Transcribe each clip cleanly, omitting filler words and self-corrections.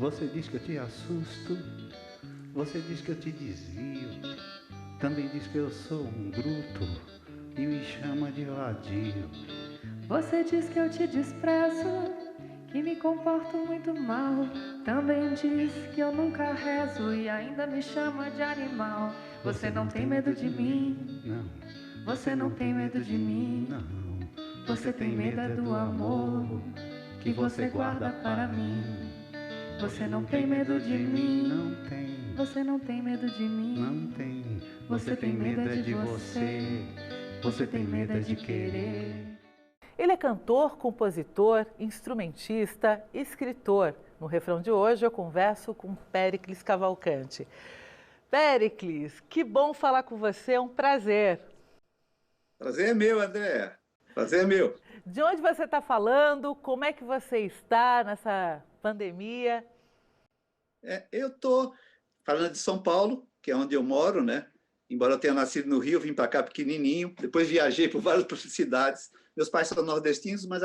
Você diz que eu te assusto, você diz que eu te desvio, também diz que eu sou um bruto e me chama de vadio. Você diz que eu te desprezo, que me comporto muito mal. Também diz que eu nunca rezo e ainda me chama de animal. Você não tem medo de mim? Não. Você não tem medo de mim? Não. Você tem medo é do amor que você guarda para mim. Você não tem medo de mim? Não tem. Você não tem medo de mim? Não tem. Você tem medo é de você. Você tem medo é de querer. Ele é cantor, compositor, instrumentista, escritor. No refrão de hoje eu converso com Péricles Cavalcante. Péricles, que bom falar com você, é um prazer. Prazer é meu, André. Prazer é meu. De onde você está falando? Como é que você está nessa pandemia? Eu estou falando de São Paulo, que é onde eu moro, né? Embora eu tenha nascido no Rio, vim para cá pequenininho, depois viajei por várias cidades. Meus pais são nordestinos, mas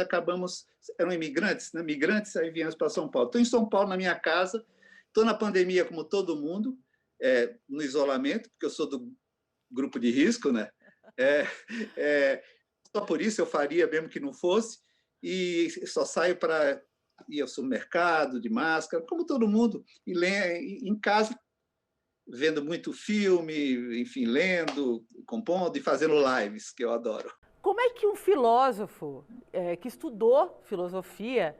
eram imigrantes, né? Migrantes, aí viemos para São Paulo. Estou em São Paulo, na minha casa, estou na pandemia como todo mundo, no isolamento, porque eu sou do grupo de risco, né? Só por isso eu faria, mesmo que não fosse, e só saio para ir ao supermercado, de máscara, como todo mundo, e em casa, vendo muito filme, enfim, lendo, compondo e fazendo lives, que eu adoro. Como é que um filósofo que estudou filosofia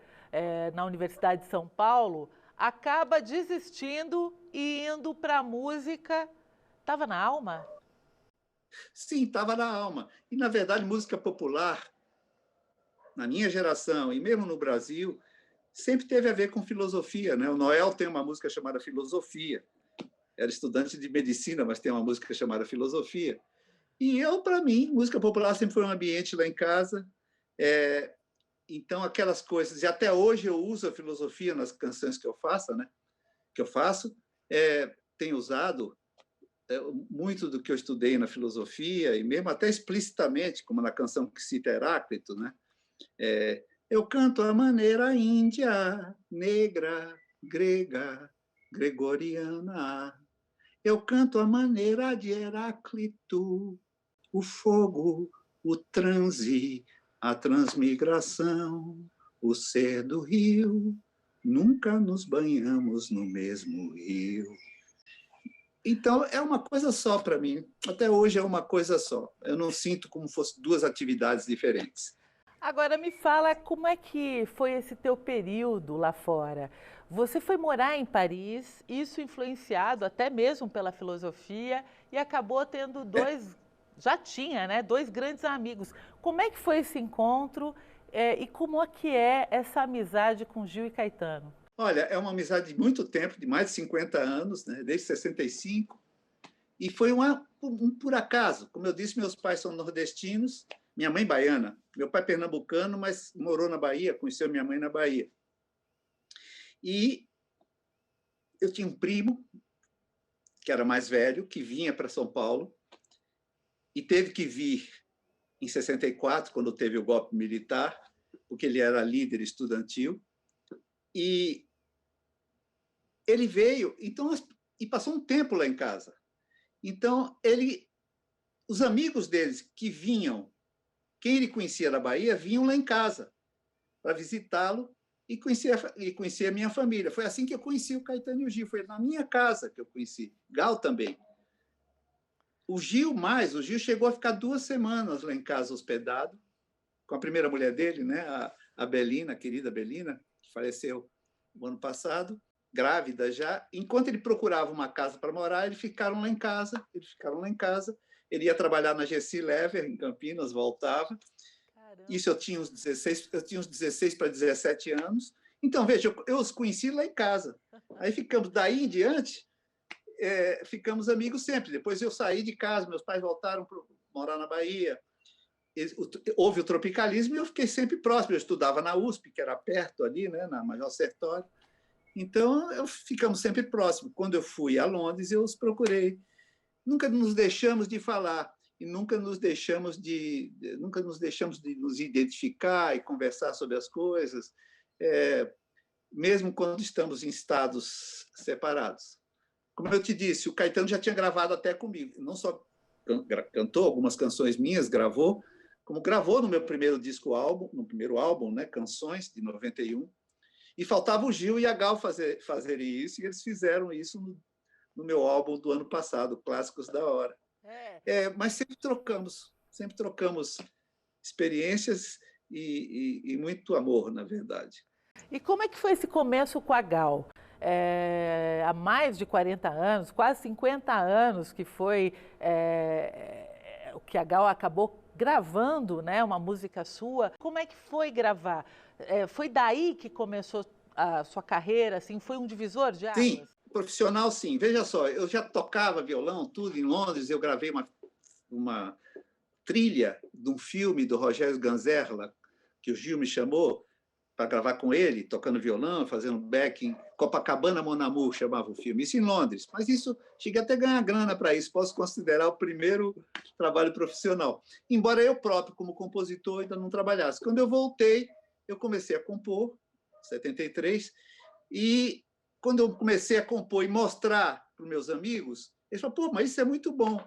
na Universidade de São Paulo acaba desistindo e indo para a música? Estava na alma? Sim, estava na alma. E, na verdade, música popular, na minha geração e mesmo no Brasil, sempre teve a ver com filosofia, né? O Noel tem uma música chamada Filosofia. Era estudante de medicina, mas tem uma música chamada Filosofia. E para mim, música popular sempre foi um ambiente lá em casa. Então, aquelas coisas, e até hoje eu uso a filosofia nas canções que eu faço, né? Que eu faço, tenho usado muito do que eu estudei na filosofia, e mesmo até explicitamente, como na canção que cita Heráclito, né? Eu canto a maneira índia, negra, grega, gregoriana. Eu canto a maneira de Heráclito, o fogo, o transe, a transmigração, o ser do rio. Nunca nos banhamos no mesmo rio. Então, é uma coisa só para mim. Até hoje é uma coisa só. Eu não sinto como fosse duas atividades diferentes. Agora me fala como é que foi esse teu período lá fora. Você foi morar em Paris, isso influenciado até mesmo pela filosofia, e acabou tendo já tinha, né, dois grandes amigos. Como é que foi esse encontro e como é que é essa amizade com Gil e Caetano? Olha, é uma amizade de muito tempo, de mais de 50 anos, né, desde 65, e foi um por acaso. Como eu disse, meus pais são nordestinos, minha mãe baiana, meu pai pernambucano, mas morou na Bahia, conheceu minha mãe na Bahia. E eu tinha um primo, que era mais velho, que vinha para São Paulo, e teve que vir em 64, quando teve o golpe militar, porque ele era líder estudantil, e ele veio, então, e passou um tempo lá em casa. Então, os amigos deles que vinham, quem ele conhecia da Bahia, vinham lá em casa para visitá-lo e conhecer a minha família. Foi assim que eu conheci o Caetano e o Gil, foi na minha casa que eu conheci. Gal também. O Gil chegou a ficar 2 semanas lá em casa hospedado, com a primeira mulher dele, né, a Belina, a querida Belina, que faleceu no ano passado, grávida já. Enquanto ele procurava uma casa para morar, eles ficaram lá em casa. Ele ia trabalhar na GC Lever, em Campinas, voltava. Caramba. Isso eu tinha uns 16 para 17 anos. Então, veja, eu os conheci lá em casa. Aí ficamos, daí em diante, ficamos amigos sempre. Depois eu saí de casa, meus pais voltaram para morar na Bahia. Houve o tropicalismo e eu fiquei sempre próximo. Eu estudava na USP, que era perto ali, né, na Major Sertório. Então, ficamos sempre próximos. Quando eu fui a Londres, eu os procurei. Nunca nos deixamos de falar e nunca nos deixamos de nos identificar e conversar sobre as coisas. mesmo quando estamos em estados separados. Como eu te disse, o Caetano já tinha gravado até comigo. Não só cantou algumas canções minhas, gravou, como gravou no meu primeiro álbum, no primeiro álbum, né, Canções, de 91. E faltava o Gil e a Gal fazerem isso, e eles fizeram isso no meu álbum do ano passado, Clássicos da Hora. Mas sempre trocamos experiências e muito amor, na verdade. E como é que foi esse começo com a Gal? Há mais de 40 anos, quase 50 anos que foi que a Gal acabou gravando, né, uma música sua. Como é que foi gravar? Foi daí que começou a sua carreira? Assim, foi um divisor de águas? Sim, profissional sim. Veja só, eu já tocava violão, tudo em Londres, eu gravei uma trilha de um filme do Rogério Ganzerla, que o Gil me chamou para gravar com ele, tocando violão, fazendo backing. Copacabana Mon Amour chamava o filme, isso em Londres. Mas isso, cheguei até a ganhar grana para isso, posso considerar o primeiro trabalho profissional. Embora eu próprio, como compositor, ainda não trabalhasse. Quando eu voltei, eu comecei a compor, em 73, e quando eu comecei a compor e mostrar para os meus amigos, eles falaram, pô, mas isso é muito bom.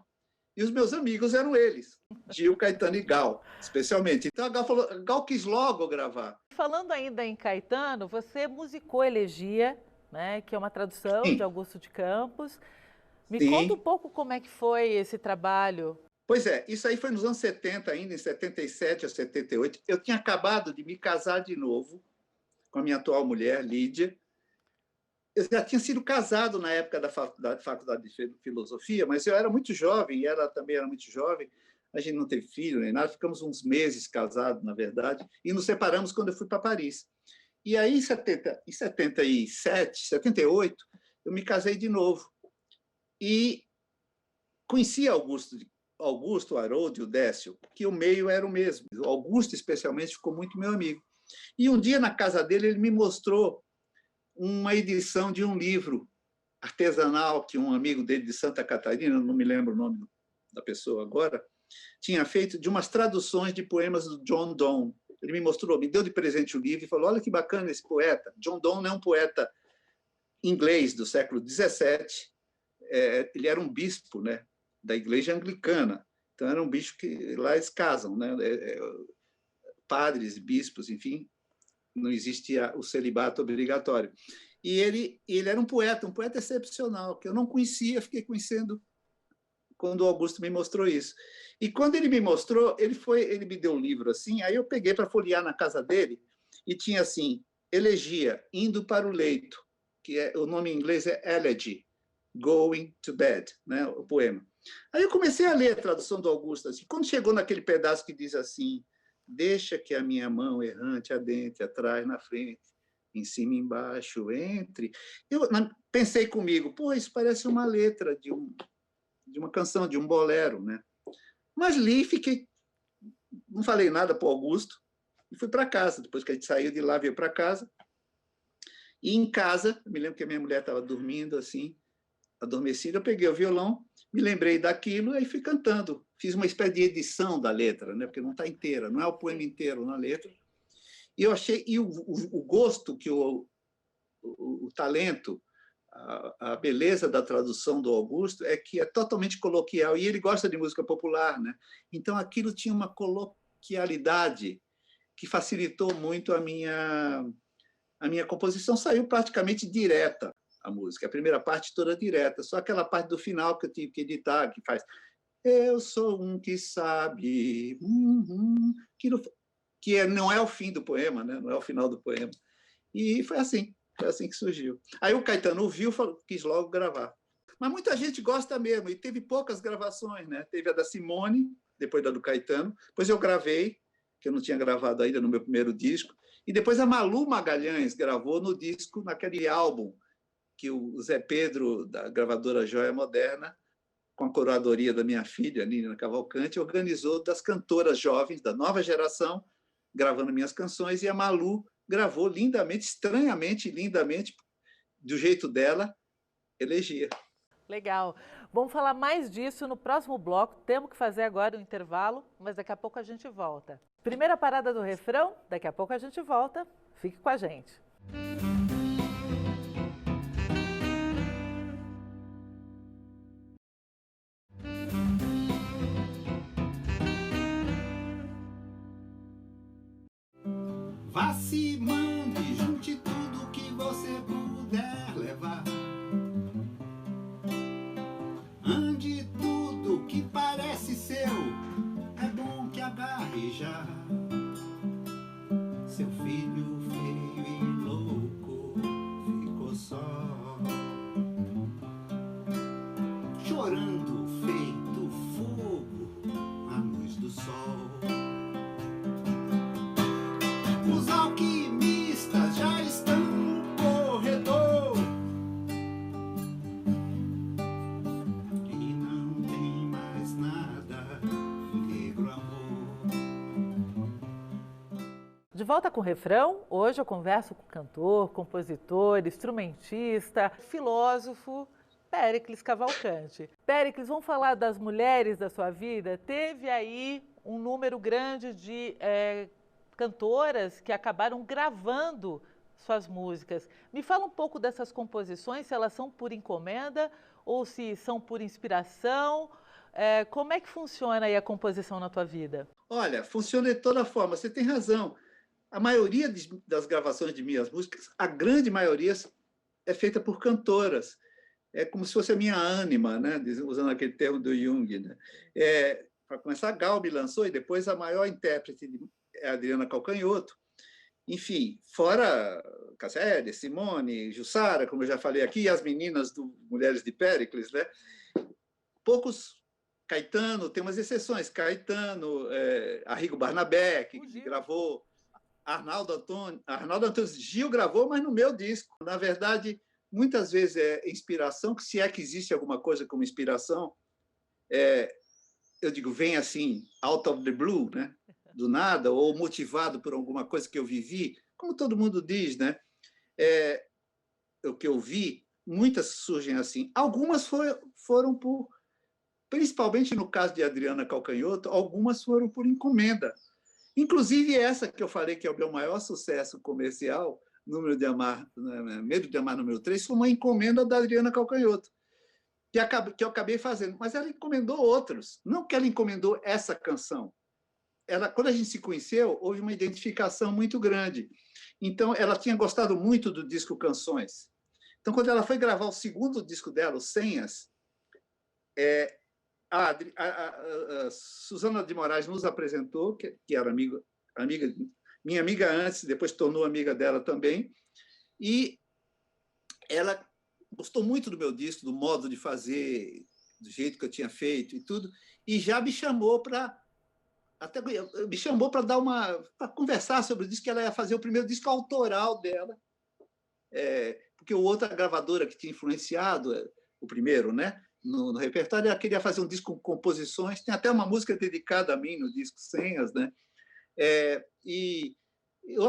E os meus amigos eram eles, Gil, Caetano e Gal, especialmente. Então a Gal quis logo gravar. Falando ainda em Caetano, você musicou Elegia, né, que é uma tradução de Augusto de Campos. Me conta um pouco como é que foi esse trabalho. Pois é, isso aí foi nos anos 70 ainda, em 77 a 78. Eu tinha acabado de me casar de novo com a minha atual mulher, Lídia. Eu já tinha sido casado na época da faculdade de filosofia, mas eu era muito jovem, e ela também era muito jovem. A gente não teve filho nem nada, ficamos uns meses casados, na verdade, e nos separamos quando eu fui para Paris. E aí, em 77, 78, eu me casei de novo. E conheci Augusto, Harold e o Décio, que o meio era o mesmo. O Augusto, especialmente, ficou muito meu amigo. E um dia, na casa dele, ele me mostrou uma edição de um livro artesanal que um amigo dele de Santa Catarina, não me lembro o nome da pessoa agora, tinha feito, de umas traduções de poemas do John Donne. Ele me mostrou, me deu de presente o livro e falou, olha que bacana esse poeta. John Donne é um poeta inglês do século XVII. Ele era um bispo, né, da igreja anglicana. Então, era um bispo que lá eles casam, né, padres, bispos, enfim, não existia o celibato obrigatório. E ele era um poeta excepcional, que eu não conhecia, fiquei conhecendo quando o Augusto me mostrou isso. E quando ele me mostrou, ele me deu um livro assim, aí eu peguei para folhear na casa dele, e tinha assim, Elegia, Indo para o Leito, que o nome em inglês é Elegy, Going to Bed, né, o poema. Aí eu comecei a ler a tradução do Augusto, assim, quando chegou naquele pedaço que diz assim, deixa que a minha mão errante adentre, atrás, na frente, em cima e embaixo, entre. Eu pensei comigo, pô, isso parece uma letra de uma canção, de um bolero, né? Mas li, fiquei, não falei nada para o Augusto e fui para casa. Depois que a gente saiu de lá, veio para casa. E em casa, me lembro que a minha mulher estava dormindo assim, adormecida, eu peguei o violão, me lembrei daquilo e fui cantando. Fiz uma espécie de edição da letra, né? Porque não está inteira, não é o poema inteiro na letra. E eu achei, e o gosto que o talento, a beleza da tradução do Augusto é que é totalmente coloquial, e ele gosta de música popular, né? Então aquilo tinha uma coloquialidade que facilitou muito a minha composição. Saiu praticamente direta a música, a primeira parte toda direta, só aquela parte do final que eu tive que editar, que faz eu sou um que sabe, que não é o fim do poema, né? Não é o final do poema. E foi assim que surgiu. Aí o Caetano ouviu, quis logo gravar. Mas muita gente gosta mesmo, e teve poucas gravações, né? Teve a da Simone, depois da do Caetano, depois eu gravei, que eu não tinha gravado ainda no meu primeiro disco, e depois a Malu Magalhães gravou no disco, naquele álbum que o Zé Pedro, da gravadora Joia Moderna, com a curadoria da minha filha, Nina Cavalcante, organizou das cantoras jovens da nova geração, gravando minhas canções, e a Malu gravou lindamente, estranhamente, lindamente, do jeito dela, Elegia. Legal. Vamos falar mais disso no próximo bloco. Temos que fazer agora um intervalo, mas daqui a pouco a gente volta. Primeira parada do refrão, daqui a pouco a gente volta. Fique com a gente. Vá se mande, junte tudo que você puder levar. Ande tudo que parece seu, é bom que agarre já. Seu filho feio e louco ficou só, chorando feito fogo à luz do sol. Os alquimistas já estão no corredor e não tem mais nada, negro amor. De volta com o refrão, hoje eu converso com cantor, compositor, instrumentista, filósofo, Péricles Cavalcante. Péricles, vamos falar das mulheres da sua vida? Teve aí um número grande de cantoras que acabaram gravando suas músicas. Me fala um pouco dessas composições, se elas são por encomenda ou se são por inspiração. Como é que funciona aí a composição na tua vida? Olha, funciona de toda forma, você tem razão. A maioria das gravações de minhas músicas, a grande maioria é feita por cantoras. É como se fosse a minha ânima, né? Usando aquele termo do Jung. Né? Para começar, Gal me lançou, e depois a maior intérprete é a Adriana Calcanhoto. Enfim, fora Cássia, Simone, Jussara, como eu já falei aqui, e as meninas do Mulheres de Péricles. Né? Poucos... Caetano, tem umas exceções. Caetano, Arrigo Barnabé, que gravou... Arnaldo Antunes, Gil gravou, mas no meu disco. Na verdade, muitas vezes é inspiração, que se é que existe alguma coisa como inspiração, eu digo, vem assim, out of the blue, né? Do nada, ou motivado por alguma coisa que eu vivi, como todo mundo diz, né? O que eu vi, muitas surgem assim. Algumas foram por, principalmente no caso de Adriana Calcanhoto, algumas foram por encomenda. Inclusive essa que eu falei que é o meu maior sucesso comercial, Medo de Amar número 3, foi uma encomenda da Adriana Calcanhoto, que eu acabei fazendo. Mas ela encomendou outros. Não que ela encomendou essa canção. Quando a gente se conheceu, houve uma identificação muito grande. Então, ela tinha gostado muito do disco Canções. Então, quando ela foi gravar o segundo disco dela, o Senhas, a Suzana de Moraes nos apresentou, que era minha amiga antes, depois tornou amiga dela também, e ela gostou muito do meu disco, do modo de fazer, do jeito que eu tinha feito e tudo, e já me chamou para para conversar sobre o disco, que ela ia fazer o primeiro disco autoral dela, porque o outra gravadora que tinha influenciado o primeiro, né? No repertório, ela queria fazer um disco com composições, tem até uma música dedicada a mim no disco Senhas, né? E eu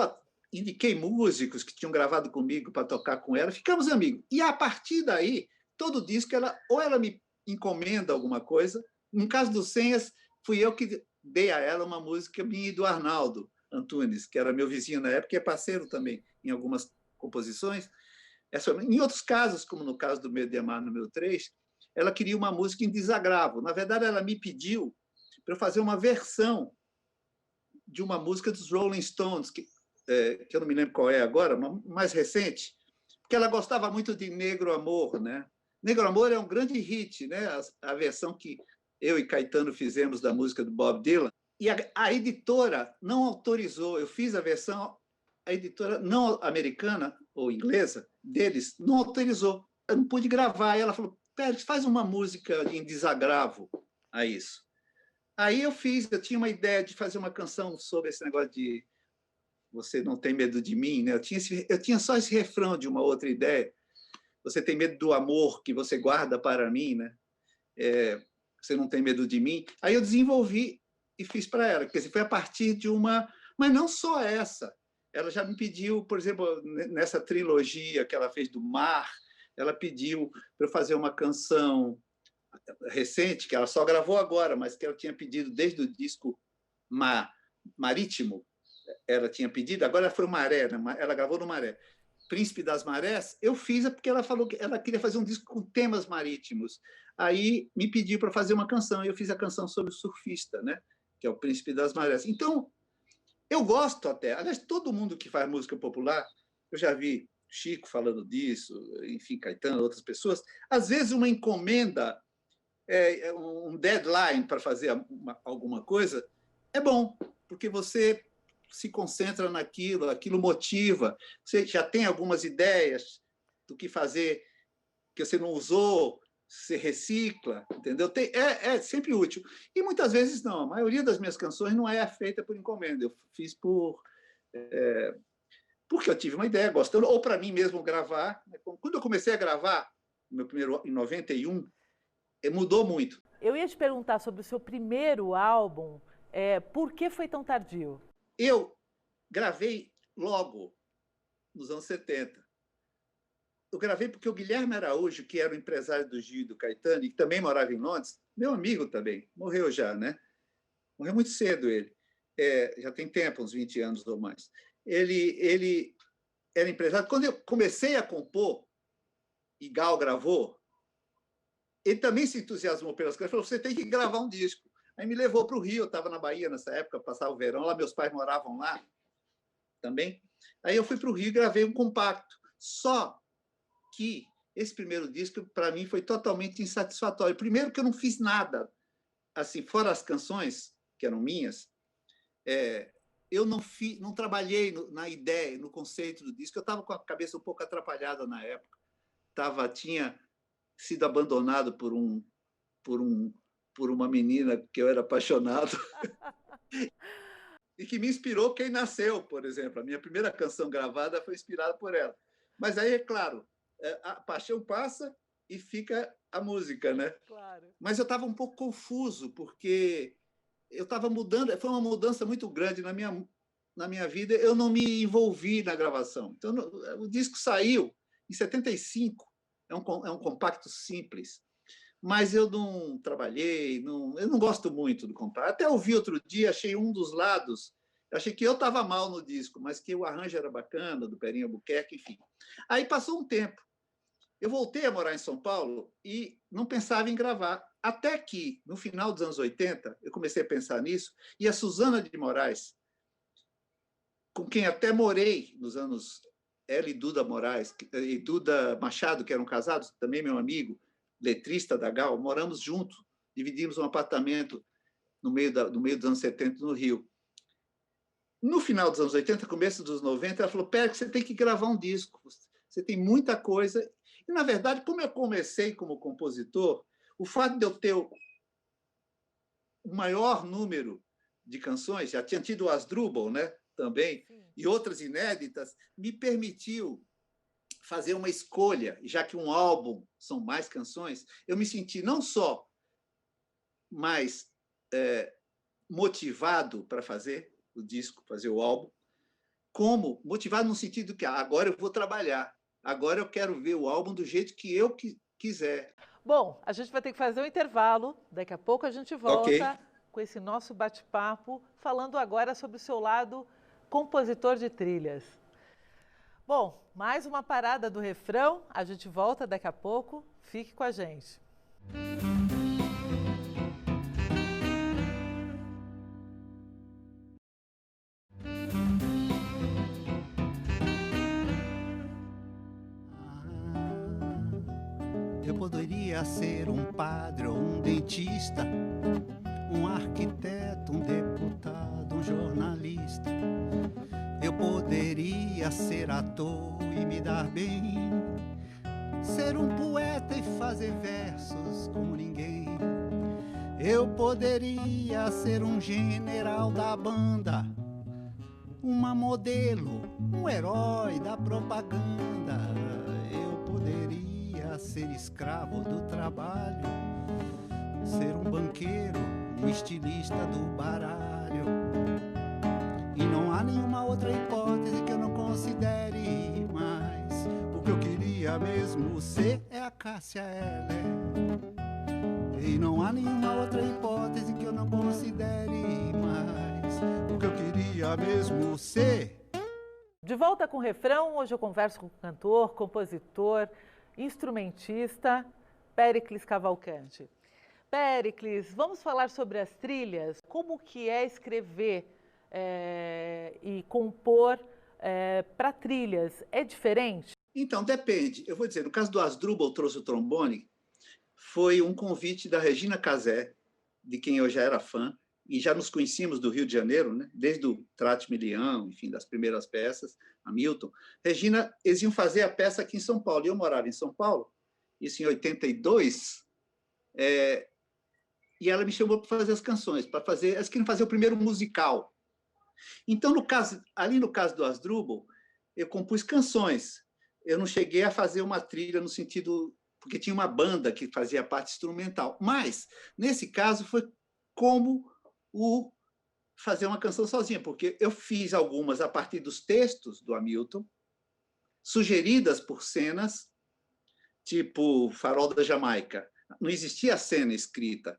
indiquei músicos que tinham gravado comigo para tocar com ela, ficamos amigos. E a partir daí, todo disco, ou ela me encomenda alguma coisa, no caso do Senhas, fui eu que dei a ela uma música minha e do Arnaldo Antunes, que era meu vizinho na época, e é parceiro também em algumas composições. Em outros casos, como no caso do Medo de Amar número 3, ela queria uma música em desagravo. Na verdade, ela me pediu para eu fazer uma versão de uma música dos Rolling Stones, que eu não me lembro qual é agora, mas mais recente, porque ela gostava muito de Negro Amor. Né? Negro Amor é um grande hit, né? A versão que eu e Caetano fizemos da música do Bob Dylan. E a editora não autorizou, eu fiz a versão, a editora não americana ou inglesa deles não autorizou. Eu não pude gravar. E ela falou, Pérez, faz uma música em desagravo a isso. Aí eu tinha uma ideia de fazer uma canção sobre esse negócio de Você Não Tem Medo de Mim, né? Eu tinha só esse refrão de uma outra ideia. Você tem medo do amor que você guarda para mim, né? Você não tem medo de mim. Aí eu desenvolvi e fiz para ela. Quer dizer, foi a partir de uma... Mas não só essa. Ela já me pediu, por exemplo, nessa trilogia que ela fez do Mar, ela pediu para eu fazer uma canção recente, que ela só gravou agora, mas que ela tinha pedido desde o disco Marítimo. Ela tinha pedido, agora foi o Maré, né? Ela gravou no Maré. Príncipe das Marés, eu fiz porque ela falou que ela queria fazer um disco com temas marítimos. Aí me pediu para fazer uma canção, e eu fiz a canção sobre o surfista, né? Que é o Príncipe das Marés. Então, Eu gosto até. Aliás, todo mundo que faz música popular, eu já vi Chico falando disso, enfim, Caetano, outras pessoas, às vezes uma encomenda, um deadline para fazer alguma coisa, é bom, porque você se concentra naquilo, aquilo motiva, você já tem algumas ideias do que fazer que você não usou, você recicla, entendeu? É sempre útil. E muitas vezes não, a maioria das minhas canções não é feita por encomenda, eu fiz porque eu tive uma ideia, gostando, ou para mim mesmo gravar. Quando eu comecei a gravar, meu primeiro, em 91, mudou muito. Eu ia te perguntar sobre o seu primeiro álbum, por que foi tão tardio? Eu gravei logo, nos anos 70. Eu gravei porque o Guilherme Araújo, que era o empresário do Gil e do Caetano, e que também morava em Londres, meu amigo também, morreu já, né? Morreu muito cedo ele. Já tem tempo, uns 20 anos ou mais. Ele era empresário. Quando eu comecei a compor, e Gal gravou, ele também se entusiasmou pelas coisas, falou, você tem que gravar um disco. Aí me levou para o Rio, eu estava na Bahia nessa época, passava o verão lá, meus pais moravam lá também. Aí eu fui para o Rio e gravei um compacto. Só que esse primeiro disco, para mim, foi totalmente insatisfatório. Primeiro que eu não fiz nada, assim, fora as canções, que eram minhas, eu não trabalhei na ideia, no conceito do disco. Eu estava com a cabeça um pouco atrapalhada na época. Tinha sido abandonado por uma menina que eu era apaixonado e que me inspirou Quem Nasceu, por exemplo. A minha primeira canção gravada foi inspirada por ela. Mas aí, é claro, a paixão passa e fica a música, né? Claro. Mas eu estava um pouco confuso, porque eu estava mudando, foi uma mudança muito grande na minha vida, eu não me envolvi na gravação. Então, o disco saiu em 75, é um compacto simples, mas eu não trabalhei, eu não gosto muito do compacto. Até ouvi outro dia, achei um dos lados, achei que eu estava mal no disco, mas que o arranjo era bacana, do Perinho Albuquerque, enfim. Aí passou um tempo, eu voltei a morar em São Paulo e não pensava em gravar. Até que, no final dos anos 80, eu comecei a pensar nisso, e a Suzana de Moraes, com quem até morei nos anos... Ela e Duda Moraes, e Duda Machado, que eram casados, também meu amigo, letrista da Gal, moramos juntos, dividimos um apartamento no meio dos anos 70 no Rio. No final dos anos 80, começo dos 90, ela falou, Pérez, você tem que gravar um disco, você tem muita coisa. E, na verdade, como eu comecei como compositor, o fato de eu ter o maior número de canções, já tinha tido o Asdrubal, né, também, sim, e outras inéditas, me permitiu fazer uma escolha, já que um álbum são mais canções, eu me senti não só mais motivado para fazer o disco, fazer o álbum, como motivado no sentido que agora eu vou trabalhar, agora eu quero ver o álbum do jeito que eu quiser. Bom, a gente vai ter que fazer um intervalo, daqui a pouco a gente volta, okay, com esse nosso bate-papo, falando agora sobre o seu lado compositor de trilhas. Bom, mais uma parada do refrão, a gente volta daqui a pouco, fique com a gente. Eu poderia ser um padre ou um dentista, um arquiteto, um deputado, um jornalista. Eu poderia ser ator e me dar bem, ser um poeta e fazer versos como ninguém. Eu poderia ser um general da banda, uma modelo, um herói da propaganda. Eu poderia ser escravo do trabalho, ser um banqueiro, um estilista do baralho. E não há nenhuma outra hipótese que eu não considere mais. O que eu queria mesmo ser é a Cássia Eller. E não há nenhuma outra hipótese que eu não considere mais. O que eu queria mesmo ser. De volta com o refrão, hoje eu converso com o cantor, compositor, instrumentista, Péricles Cavalcante. Péricles, vamos falar sobre as trilhas. Como que é escrever e compor para trilhas é diferente? Então, depende. Eu vou dizer, no caso do Asdrubal trouxe o trombone, foi um convite da Regina Casé, de quem eu já era fã, e já nos conhecíamos do Rio de Janeiro, né? Desde o Trate Milião, enfim, das primeiras peças, Hamilton. Regina, eles iam fazer a peça aqui em São Paulo, e eu morava em São Paulo, isso em 82, e ela me chamou para fazer as canções, para fazer, elas queriam fazer o primeiro musical. Então, ali no caso do Asdrubal, eu compus canções. Eu não cheguei a fazer uma trilha no sentido... porque tinha uma banda que fazia a parte instrumental. Mas, nesse caso, foi como fazer uma canção sozinha, porque eu fiz algumas a partir dos textos do Hamilton, sugeridas por cenas, tipo Farol da Jamaica. Não existia a cena escrita,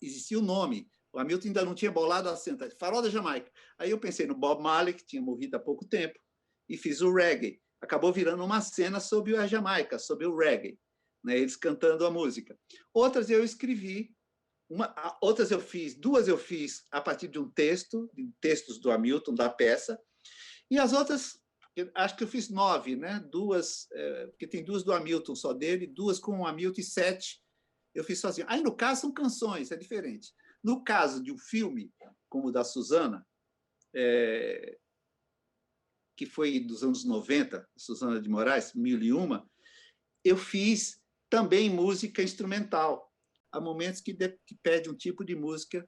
existia o nome. O Hamilton ainda não tinha bolado a cena. Farol da Jamaica. Aí eu pensei no Bob Marley, que tinha morrido há pouco tempo, e fiz o reggae. Acabou virando uma cena sobre a Jamaica, sobre o reggae, né? Eles cantando a música. Outras eu escrevi, duas eu fiz a partir de de textos do Hamilton, da peça, e as outras, acho que eu fiz 9, né? Duas, porque tem 2 do Hamilton só dele, 2 com o Hamilton e 7 eu fiz sozinho. Aí, no caso, são canções, é diferente. No caso de um filme, como o da Susana, que foi dos anos 90, Susana de Moraes, 1001, eu fiz também música instrumental. Há momentos que pede um tipo de música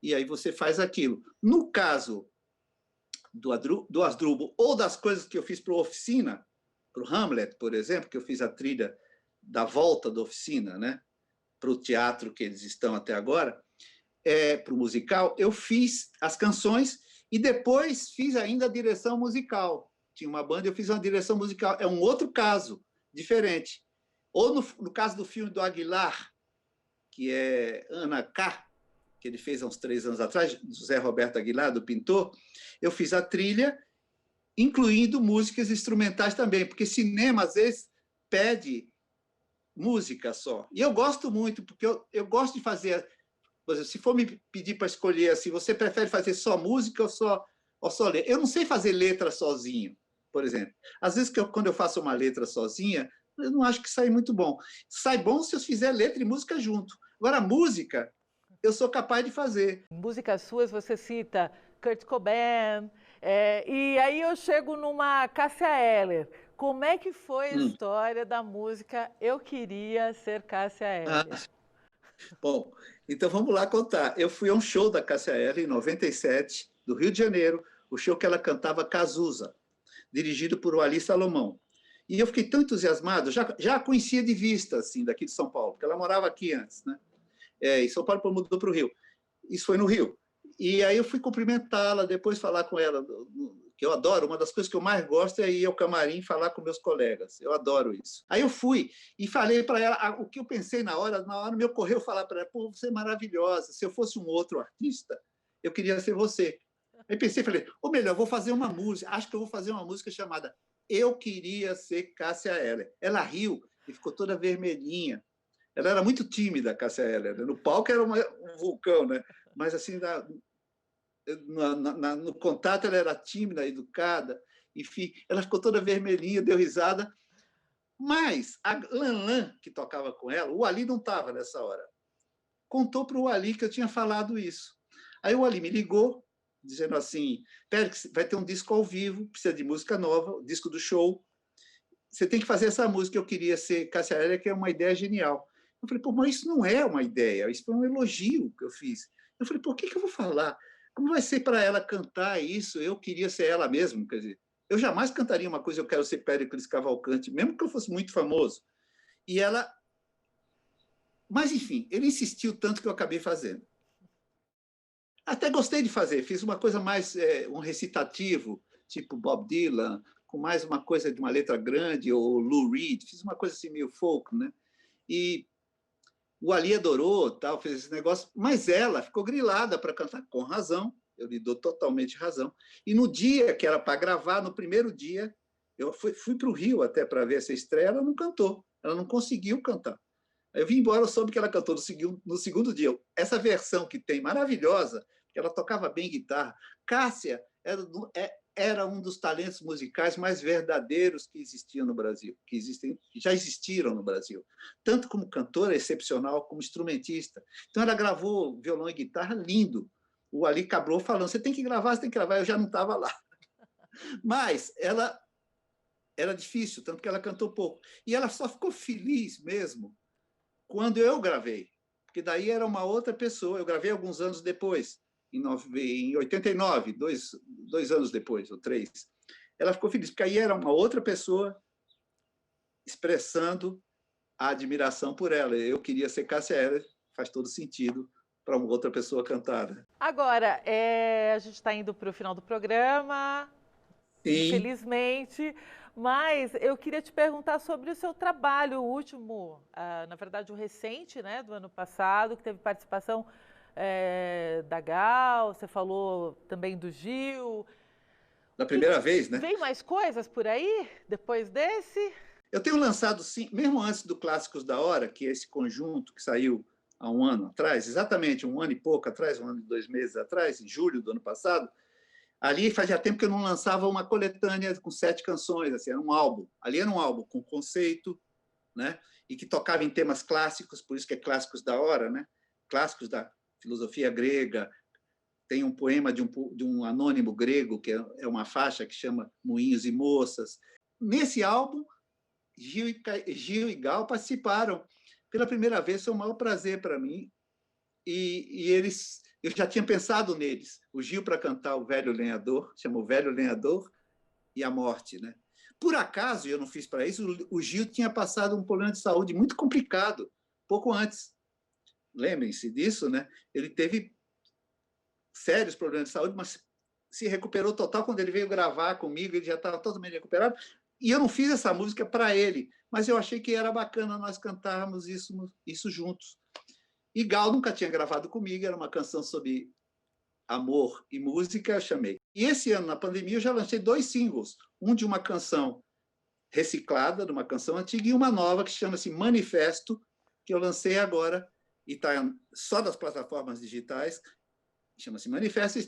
e aí você faz aquilo. No caso do Asdrubal, ou das coisas que eu fiz para a Oficina, para o Hamlet, por exemplo, que eu fiz a trilha da volta da Oficina, né? Para o teatro que eles estão até agora, para o musical, eu fiz as canções e depois fiz ainda a direção musical. Tinha uma banda, eu fiz uma direção musical. É um outro caso, diferente. Ou no caso do filme do Aguilar, que é Ana K., que ele fez há uns 3 anos atrás, José Roberto Aguilar, do pintor, eu fiz a trilha, incluindo músicas instrumentais também, porque cinema, às vezes, pede música só. E eu gosto muito, porque eu gosto de fazer... Por exemplo, se for me pedir para escolher assim, você prefere fazer só música ou só letra? Eu não sei fazer letra sozinho, por exemplo. Às vezes, quando eu faço uma letra sozinha, eu não acho que sai muito bom. Sai bom se eu fizer letra e música junto. Agora, música, eu sou capaz de fazer. Em músicas suas, você cita Kurt Cobain, e aí eu chego numa Cássia Eller. Como é que foi a história da música Eu Queria Ser Cássia Eller? Bom, então vamos lá contar. Eu fui a um show da Cássia Eller, em 97, do Rio de Janeiro, o show que ela cantava Cazuza, dirigido por Wally Salomão. E eu fiquei tão entusiasmado, já a conhecia de vista, assim, daqui de São Paulo, porque ela morava aqui antes, né? Em São Paulo, depois mudou para o Rio. Isso foi no Rio. E aí eu fui cumprimentá-la, depois falar com ela, que eu adoro, uma das coisas que eu mais gosto é ir ao camarim falar com meus colegas. Eu adoro isso. Aí eu fui e falei para ela o que eu pensei na hora me ocorreu falar para ela, pô, você é maravilhosa, se eu fosse um outro artista, eu queria ser você. Aí pensei, falei, ou melhor, vou fazer uma música, acho que eu vou fazer uma música chamada Eu Queria Ser Cássia Eller. Ela riu e ficou toda vermelhinha. Ela era muito tímida, a Cássia Eller. No palco era um vulcão, né? Mas assim, no contato ela era tímida, educada, enfim, ela ficou toda vermelhinha, deu risada. Mas a Lanlan, que tocava com ela, o Ali não estava nessa hora, contou para o Ali que eu tinha falado isso. Aí o Ali me ligou, dizendo assim, Périx, vai ter um disco ao vivo, precisa de música nova, o disco do show, você tem que fazer essa música, Eu Queria Ser Cássia Eller, que é uma ideia genial. Eu falei, pô, mas isso não é uma ideia, isso foi um elogio que eu fiz. Eu falei, por que eu vou falar? Como vai ser para ela cantar isso? Eu queria ser ela mesma. Quer dizer, eu jamais cantaria uma coisa, Eu Quero Ser Péricles Cavalcante, mesmo que eu fosse muito famoso. E ela... Mas, enfim, ele insistiu tanto que eu acabei fazendo. Até gostei de fazer. Fiz uma coisa mais, um recitativo, tipo Bob Dylan, com mais uma coisa de uma letra grande, ou Lou Reed. Fiz uma coisa assim meio folk, né? E o Ali adorou, tal, fez esse negócio, mas ela ficou grilada para cantar, com razão, eu lhe dou totalmente razão. E no dia que era para gravar, no primeiro dia, eu fui para o Rio até para ver essa estreia, ela não cantou, ela não conseguiu cantar. Eu vim embora, eu soube que ela cantou no segundo dia. Essa versão que tem, maravilhosa, Ela tocava bem guitarra. Cássia era um dos talentos musicais mais verdadeiros que existiam no Brasil, que já existiram no Brasil, tanto como cantora excepcional, como instrumentista. Então, ela gravou violão e guitarra lindo. O Ali Cabrou falando, você tem que gravar, você tem que gravar. Eu já não estava lá. Mas ela era difícil, tanto que ela cantou pouco. E ela só ficou feliz mesmo quando eu gravei, porque daí era uma outra pessoa. Eu gravei alguns anos depois, em 89, dois anos depois, ou 3. Ela ficou feliz, porque aí era uma outra pessoa expressando a admiração por ela. Eu queria ser Cássia Eller, faz todo sentido para uma outra pessoa cantar. Né? Agora, a gente está indo para o final do programa, infelizmente, mas eu queria te perguntar sobre o seu trabalho, o último, na verdade o recente, né, do ano passado, que teve participação da Gal, você falou também do Gil. Da primeira vez, né? Vem mais coisas por aí, depois desse? Eu tenho lançado, sim, mesmo antes do Clássicos da Hora, que é esse conjunto que saiu há um ano atrás, exatamente um ano e pouco atrás, 1 ano e 2 meses atrás, em julho do ano passado, ali fazia tempo que eu não lançava uma coletânea com 7 canções, assim, era um álbum. Ali era um álbum com conceito, né? E que tocava em temas clássicos, por isso que é Clássicos da Hora, né? Clássicos da filosofia grega. Tem um poema de um anônimo grego, que é uma faixa que chama Moinhos e Moças. Nesse álbum, Gil e Gal participaram. Pela primeira vez, foi um maior prazer para mim. E eles, eu já tinha pensado neles. O Gil para cantar O Velho Lenhador, chama O Velho Lenhador e a Morte. Né? Por acaso, eu não fiz para isso, o Gil tinha passado um problema de saúde muito complicado, pouco antes. Lembrem-se disso, né? Ele teve sérios problemas de saúde, mas se recuperou total. Quando ele veio gravar comigo, ele já estava totalmente recuperado. E eu não fiz essa música para ele, mas eu achei que era bacana nós cantarmos isso juntos. E Gal nunca tinha gravado comigo, era uma canção sobre amor e música, eu chamei. E esse ano, na pandemia, eu já lancei 2 singles, um de uma canção reciclada, de uma canção antiga, e uma nova que chama-se Manifesto, que eu lancei agora, e está só das plataformas digitais, chama-se Manifesto,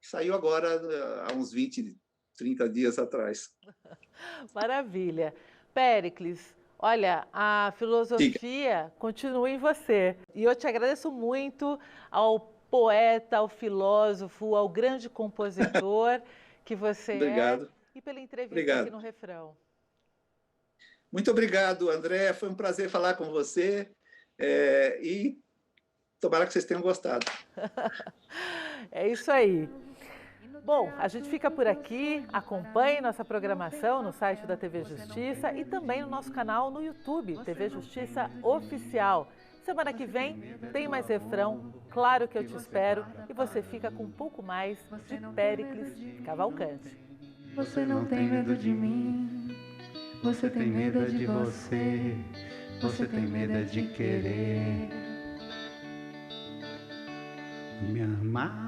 saiu agora há uns 20, 30 dias atrás. Maravilha. Péricles, olha, a filosofia continua em você. E eu te agradeço muito ao poeta, ao filósofo, ao grande compositor que você Obrigado. E pela entrevista aqui no Refrão. Muito obrigado, André. Foi um prazer falar com você e tomara que vocês tenham gostado. É isso aí. Bom, a gente fica por aqui, acompanhe nossa programação no site da TV Justiça e também no nosso canal no YouTube, TV Justiça Oficial. Semana que vem tem mais Refrão, claro que eu te espero, e você fica com um pouco mais de Péricles Cavalcante. Você não tem medo de mim, você tem medo de você, você tem medo de querer me amar.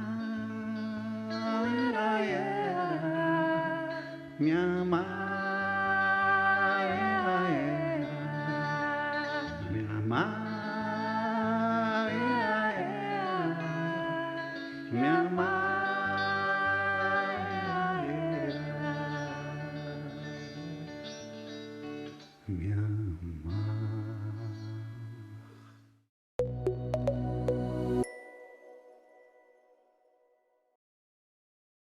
Me amar, me amar, me amar, me amar.